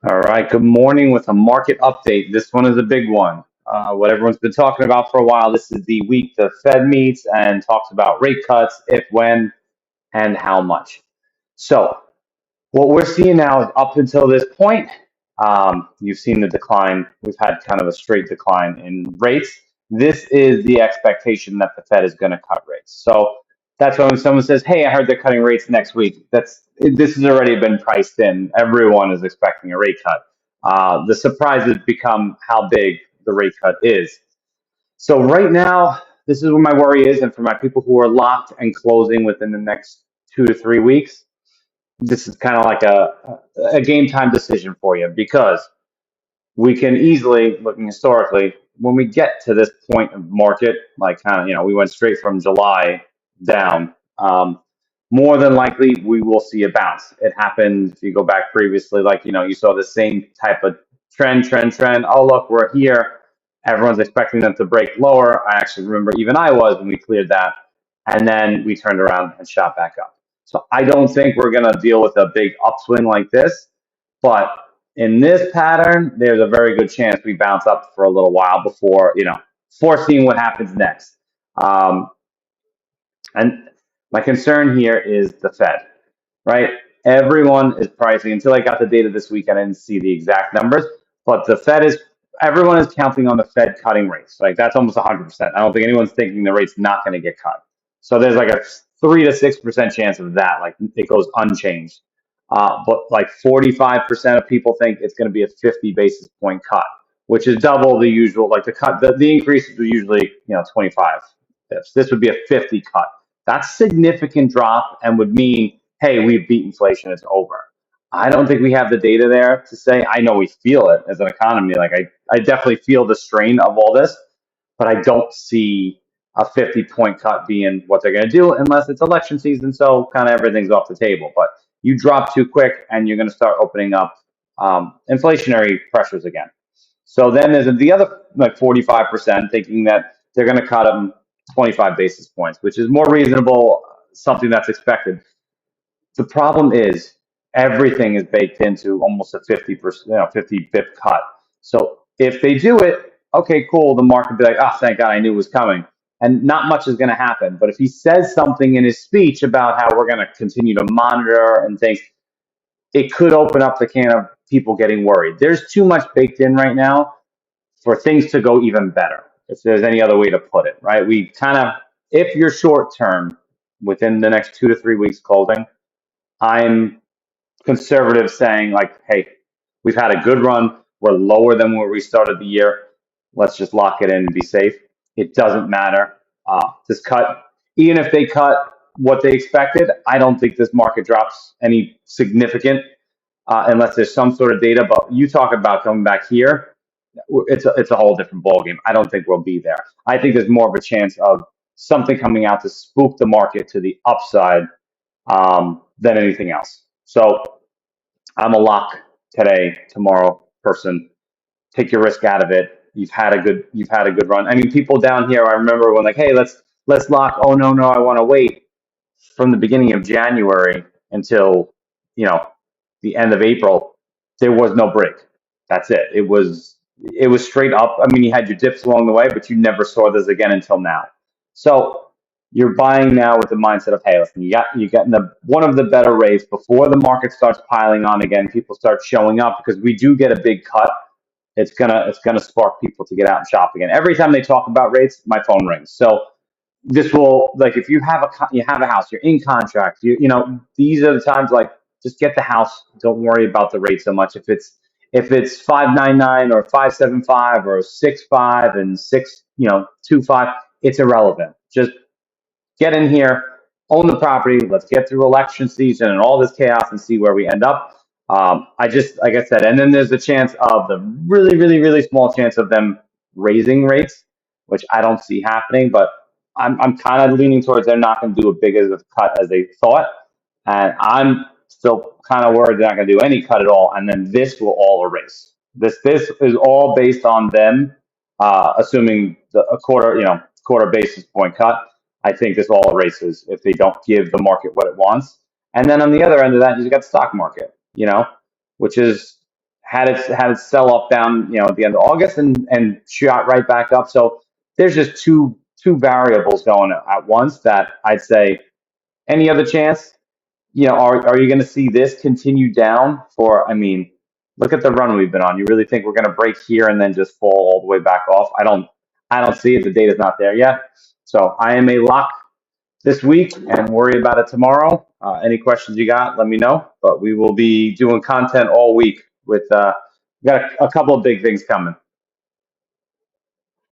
All right, good morning with a market update. This one is a big one. What everyone's been talking about for a while. This is the week the Fed meets and talks about rate cuts, if, when, and how much. So, what we're seeing now is up until this point, you've seen the decline. We've had kind of a straight decline in rates. This is the expectation that the Fed is going to cut rates. So that's why when someone says, "Hey, I heard they're cutting rates next week," this has already been priced in. Everyone is expecting a rate cut. The surprise has become how big the rate cut is. So right now, this is where my worry is, and for my people who are locked and closing within the next 2 to 3 weeks, this is kind of like a game time decision for you because we can easily, looking historically, when we get to this point of market, like kind of, we went straight from July down. More than likely, we will see a bounce. It happened if you go back previously, like, you saw the same type of trend. Oh, look, we're here. Everyone's expecting them to break lower. I actually remember even I was when we cleared that. And then we turned around and shot back up. So I don't think we're going to deal with a big upswing like this. But in this pattern, there's a very good chance we bounce up for a little while before seeing what happens next. Um, and my concern here is the Fed, right? Everyone is pricing. Until I got the data this week, I didn't see the exact numbers, but everyone is counting on the Fed cutting rates. Like that's almost 100%. I don't think anyone's thinking the rate's not going to get cut. So there's like a 3 to 6% chance of that, like it goes unchanged. But like 45% of people think it's going to be a 50 basis point cut, which is double the usual. Like the increases are usually 25 pips. This would be a 50 cut. That's a significant drop and would mean, hey, we've beat inflation, it's over. I don't think we have the data there to say. I know we feel it as an economy. Like I definitely feel the strain of all this, but I don't see a 50-point cut being what they're going to do unless it's election season. So kind of everything's off the table. But you drop too quick and you're going to start opening up inflationary pressures again. So then there's the other like 45% thinking that they're going to cut them 25 basis points, which is more reasonable, something that's expected. The problem is everything is baked into almost a 50%, 50 bip cut. So if they do it, okay, cool. The market will be like, oh, thank God, I knew it was coming. And not much is going to happen. But if he says something in his speech about how we're going to continue to monitor and things, it could open up the can of people getting worried. There's too much baked in right now for things to go even better, if there's any other way to put it, right? We kind of, if you're short term within the next 2 to 3 weeks closing, I'm conservative saying like, hey, we've had a good run. We're lower than where we started the year. Let's just lock it in and be safe. It doesn't matter. This cut, even if they cut what they expected, I don't think this market drops any significant unless there's some sort of data. But you talk about coming back here, it's a whole different ballgame. I don't think we'll be there. I think there's more of a chance of something coming out to spook the market to the upside than anything else. So I'm a lock today, tomorrow person. Take your risk out of it. You've had a good run. I mean, people down here, I remember when like, hey, let's lock. Oh no, I want to wait from the beginning of January until you know the end of April. There was no break. That's it. It was straight up. I mean, you had your dips along the way, but you never saw this again until now. So you're buying now with the mindset of, hey, listen, you got in one of the better rates before the market starts piling on again. People start showing up because we do get a big cut. It's gonna spark people to get out and shop again. Every time they talk about rates, my phone rings. So this will, like, if you have a house, you're in contract. These are the times, like, just get the house. Don't worry about the rate so much. If it's 599 or 575 or 65 and 625, it's irrelevant. Just get in here, own the property. Let's get through election season and all this chaos and see where we end up. I just, like I said, and then there's a chance of the really, really, really small chance of them raising rates, which I don't see happening, but I'm kind of leaning towards they're not going to do a big as a cut as they thought. And I'm still kind of worried they're not going to do any cut at all. And then this will all erase. This is all based on them, assuming a quarter basis point cut. I think this all erases if they don't give the market what it wants. And then on the other end of that, you got the stock market, which is had its sell off down, at the end of August and shot right back up. So there's just two variables going at once that I'd say any other chance, are you going to see this continue down for, I mean, look at the run we've been on. You really think we're going to break here and then just fall all the way back off? I don't see it. The data's not there yet. So I am a lock this week and worry about it tomorrow. Any questions you got, let me know. But we will be doing content all week with we got a couple of big things coming.